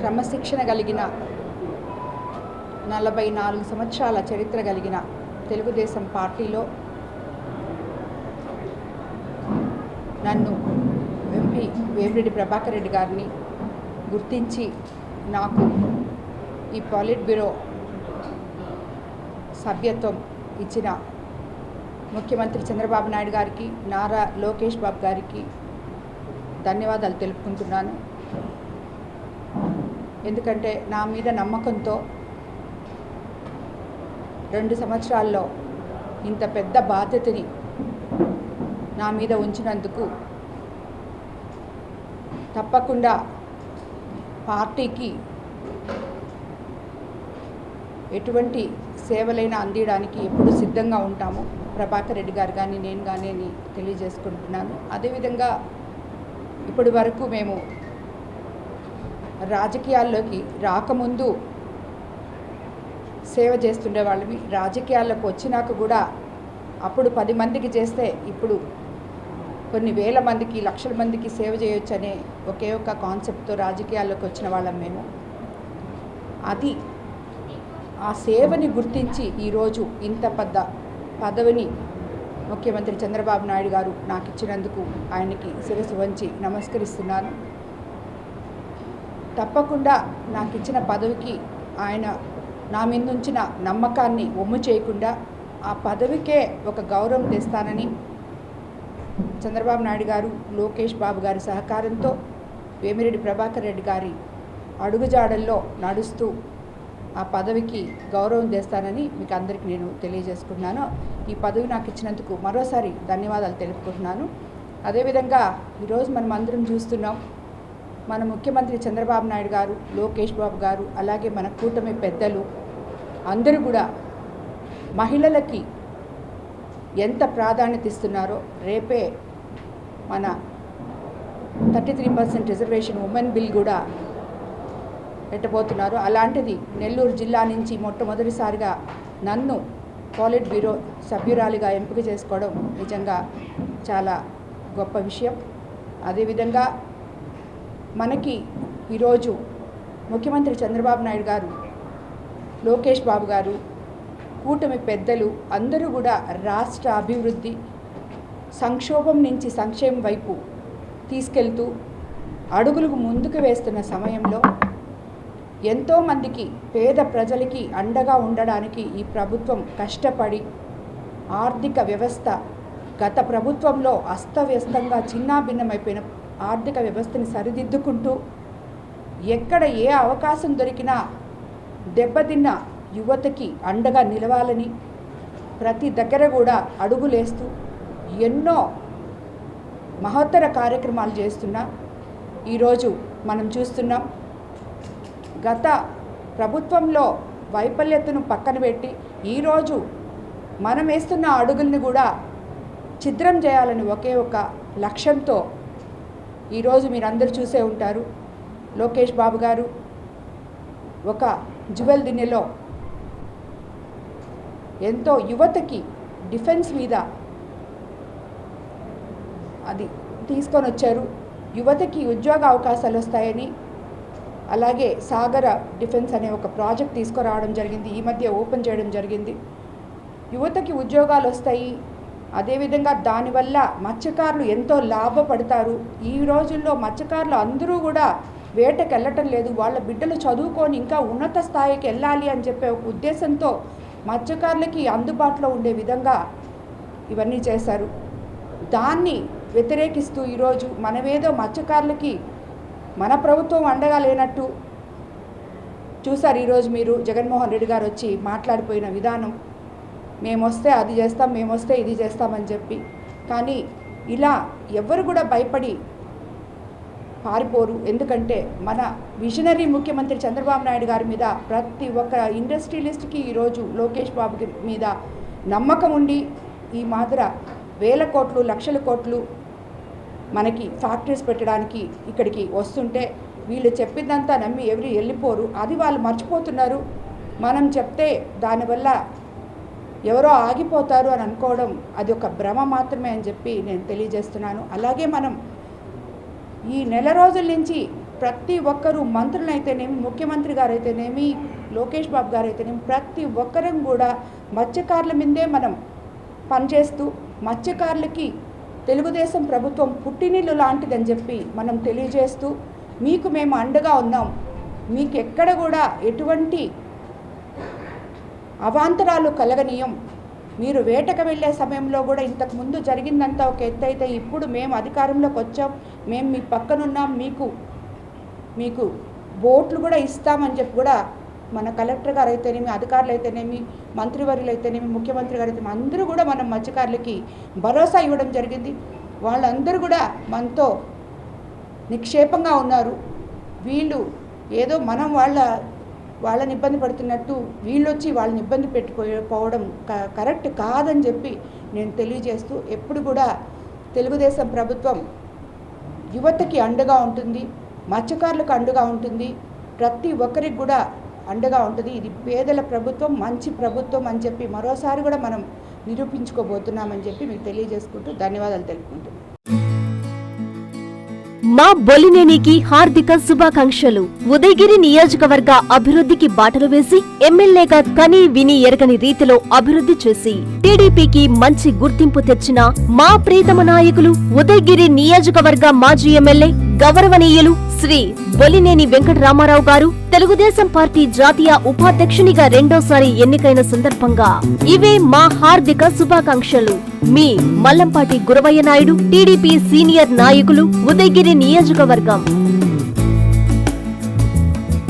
క్రమశిక్షణ కలిగిన 44 సంవత్సరాల చరిత్ర కలిగిన తెలుగుదేశం పార్టీలో నన్ను ఎంపీ వేమిరెడ్డి ప్రభాకర్ రెడ్డి గారిని గుర్తించి నాకు ఈ పాలిట్ బ్యూరో సభ్యత్వం ఇచ్చిన ముఖ్యమంత్రి చంద్రబాబు నాయుడు గారికి, నారా లోకేష్ బాబు గారికి ధన్యవాదాలు తెలుపుకుంటున్నాను. ఎందుకంటే నా మీద నమ్మకంతో 2 సంవత్సరాల్లో ఇంత పెద్ద బాధ్యతని నా మీద ఉంచినందుకు తప్పకుండా పార్టీకి ఎటువంటి సేవలైనా అందించడానికి ఎప్పుడు సిద్ధంగా ఉంటాము. ప్రభాకర్ రెడ్డి గారు కానీ నేను కానీ అని తెలియజేసుకుంటున్నాను. అదేవిధంగా ఇప్పటి వరకు మేము రాజకీయాల్లోకి రాకముందు సేవ చేస్తుండే వాళ్ళమి. రాజకీయాల్లోకి వచ్చినాక కూడా అప్పుడు 10 మందికి చేస్తే ఇప్పుడు కొన్ని వేల మందికి, లక్షల మందికి సేవ చేయొచ్చు అనే ఒకే ఒక కాన్సెప్ట్తో రాజకీయాల్లోకి వచ్చిన వాళ్ళం మేము. అది ఆ సేవని గుర్తించి ఈరోజు ఇంత పెద్ద పదవిని ముఖ్యమంత్రి చంద్రబాబు నాయుడు గారు నాకు ఇచ్చినందుకు ఆయనకి శిరస్సు వంచి నమస్కరిస్తున్నాను. తప్పకుండా నాకు ఇచ్చిన పదవికి ఆయన నా మీద ఉంచిన నమ్మకాన్ని ఒమ్ము చేయకుండా ఆ పదవికే ఒక గౌరవం తెస్తానని చంద్రబాబు నాయుడు గారు, లోకేష్ బాబు గారి సహకారంతో వేమిరెడ్డి ప్రభాకర్ రెడ్డి గారి అడుగుజాడల్లో నడుస్తూ ఆ పదవికి గౌరవం తెస్తానని మీకు అందరికీ నేను తెలియజేసుకుంటున్నాను. ఈ పదవి నాకు ఇచ్చినందుకు మరోసారి ధన్యవాదాలు తెలుపుకుంటున్నాను. అదేవిధంగా ఈరోజు మనం అందరం చూస్తున్నాం, మన ముఖ్యమంత్రి చంద్రబాబు నాయుడు గారు, లోకేష్ బాబు గారు, అలాగే మన కూటమి పెద్దలు అందరూ కూడా మహిళలకి ఎంత ప్రాధాన్యత ఇస్తున్నారో. రేపే మన 33% రిజర్వేషన్ ఉమెన్ బిల్ కూడా పెట్టబోతున్నారు. అలాంటిది నెల్లూరు జిల్లా నుంచి మొట్టమొదటిసారిగా నన్ను పాలిట్ బ్యూరో సభ్యురాలిగా ఎంపిక చేసుకోవడం నిజంగా చాలా గొప్ప విషయం. అదేవిధంగా మనకి ఈరోజు ముఖ్యమంత్రి చంద్రబాబు నాయుడు గారు, లోకేష్ బాబు గారు, కూటమి పెద్దలు అందరూ కూడా రాష్ట్ర అభివృద్ధి, సంక్షోభం నుంచి సంక్షేమం వైపు తీసుకెళ్తూ అడుగులకు ముందుకు వేస్తున్న సమయంలో ఎంతోమందికి, పేద ప్రజలకి అండగా ఉండడానికి ఈ ప్రభుత్వం కష్టపడి ఆర్థిక వ్యవస్థ గత ప్రభుత్వంలో అస్తవ్యస్తంగా చిన్నాభిన్నమైపోయిన ఆర్థిక వ్యవస్థని సరిదిద్దుకుంటూ ఎక్కడ ఏ అవకాశం దొరికినా దెబ్బతిన్న యువతకి అండగా నిలవాలని ప్రతి దగ్గర కూడా అడుగులేస్తూ ఎన్నో మహత్తర కార్యక్రమాలు చేస్తున్నా ఈరోజు మనం చూస్తున్నాం. గత ప్రభుత్వంలో వైఫల్యతను పక్కన పెట్టి ఈరోజు మనం వేస్తున్న అడుగుల్ని కూడా ఛిద్రం చేయాలని ఒకే ఒక లక్ష్యంతో ఈరోజు మీరందరూ చూసే ఉంటారు, లోకేష్ బాబు గారు ఒక జ్యువెల్ దిన్నెలో ఎంతో యువతకి డిఫెన్స్ మీద అది తీసుకొని వచ్చారు. యువతకి ఉద్యోగ అవకాశాలు వస్తాయని, అలాగే సాగర డిఫెన్స్ అనే ఒక ప్రాజెక్ట్ తీసుకురావడం జరిగింది. ఈ మధ్య ఓపెన్ చేయడం జరిగింది. యువతకి ఉద్యోగాలు వస్తాయి. అదేవిధంగా దానివల్ల మత్స్యకారులు ఎంతో లాభపడతారు. ఈ రోజుల్లో మత్స్యకారులు అందరూ కూడా వేటకి వెళ్ళటం లేదు. వాళ్ళ బిడ్డలు చదువుకొని ఇంకా ఉన్నత స్థాయికి వెళ్ళాలి అని చెప్పే ఒక ఉద్దేశంతో మత్స్యకారులకి అందుబాటులో ఉండే విధంగా ఇవన్నీ చేశారు. దాన్ని వ్యతిరేకిస్తూ ఈరోజు మనమేదో మత్స్యకారులకి మన ప్రభుత్వం అండగా లేనట్టు చూసారు. ఈరోజు మీరు జగన్మోహన్ రెడ్డి గారు వచ్చి మాట్లాడిపోయిన విధానం, మేము వస్తే అది చేస్తాం, మేము వస్తే ఇది చేస్తామని చెప్పి. కానీ ఇలా ఎవరు కూడా భయపడి పారిపోరు. ఎందుకంటే మన విజనరీ ముఖ్యమంత్రి చంద్రబాబు నాయుడు గారి మీద ప్రతి ఒక్క ఇండస్ట్రియలిస్ట్కి ఈరోజు లోకేష్ బాబు మీద నమ్మకం ఉండి ఈ మాదిర వేల కోట్లు, లక్షల కోట్లు మనకి ఫ్యాక్టరీస్ పెట్టడానికి ఇక్కడికి వస్తుంటే వీళ్ళు చెప్పిందంతా నమ్మి ఎవరు వెళ్ళిపోరు. అది వాళ్ళు మర్చిపోతున్నారు. మనం చెప్తే దానివల్ల ఎవరో ఆగిపోతారు అని అనుకోవడం అది ఒక భ్రమ మాత్రమే అని చెప్పి నేను తెలియజేస్తున్నాను. అలాగే మనం ఈ నెల రోజుల నుంచి ప్రతి ఒక్కరూ మంత్రులైతేనేమి, ముఖ్యమంత్రి గారు అయితేనేమి, లోకేష్ బాబు గారు అయితేనేమి, ప్రతి ఒక్కరం కూడా మత్స్యకారుల మీదే మనం పనిచేస్తూ మత్స్యకారులకి తెలుగుదేశం ప్రభుత్వం పుట్టినిల్లు లాంటిదని చెప్పి మనం తెలియజేస్తూ మీకు మేము అండగా ఉన్నాం. మీకు ఎక్కడ కూడా ఎటువంటి అవాంతరాలు కలగనీయం. మీరు వేటకు వెళ్ళే సమయంలో కూడా ఇంతకుముందు జరిగిందంతా ఒక ఎత్తు అయితే ఇప్పుడు మేము అధికారంలోకి వచ్చాం, మేము మీ పక్కనున్నాం, మీకు బోట్లు కూడా ఇస్తామని చెప్పి కూడా మన కలెక్టర్ గారు అయితేనేమి, అధికారులు అయితేనేమి, మంత్రివర్యులు అయితేనేమి, ముఖ్యమంత్రి గారు అయితేనేమి అందరూ కూడా మనం మత్స్యకారులకి భరోసా ఇవ్వడం జరిగింది. వాళ్ళందరూ కూడా మనతో నిక్షేపంగా ఉన్నారు. వీళ్ళు ఏదో మనం వాళ్ళని ఇబ్బంది పడుతున్నట్టు వీళ్ళు వచ్చి వాళ్ళని ఇబ్బంది పెట్టుకోవడం కరెక్ట్ కాదని చెప్పి నేను తెలియజేస్తూ ఎప్పుడు కూడా తెలుగుదేశం ప్రభుత్వం యువతకి అండగా ఉంటుంది, మత్స్యకారులకు అండగా ఉంటుంది, ప్రతి ఒక్కరికి కూడా అండగా ఉంటుంది. ఇది పేదల ప్రభుత్వం, మంచి ప్రభుత్వం అని చెప్పి మరోసారి కూడా మనం నిరూపించుకోబోతున్నామని చెప్పి మీకు తెలియజేసుకుంటూ ధన్యవాదాలు తెలుపుకుంటున్నాను. మా బొలినేనికి హార్దిక శుభాకాంక్షలు. ఉదయగిరి నియోజకవర్గ అభివృద్ధికి బాటలు వేసి ఎమ్మెల్యేగా కని విని ఎరగని రీతిలో అభివృద్ధి చేసి టీడీపీకి మంచి గుర్తింపు తెచ్చిన మా ప్రీతమ నాయకులు ఉదయగిరి నియోజకవర్గ మాజీ ఎమ్మెల్యే గౌరవనీయులు శ్రీ బొలినేని వెంకటరామారావు గారు తెలుగుదేశం పార్టీ జాతీయ ఉపాధ్యక్షునిగా రెండోసారి ఎన్నికైన సందర్భంగా ఇవే మా హార్దిక శుభాకాంక్షలు. మీ మల్లంపాటి గురవయ్య నాయుడు, టీడీపీ సీనియర్ నాయకులు, ఉదయగిరి నియోజకవర్గం.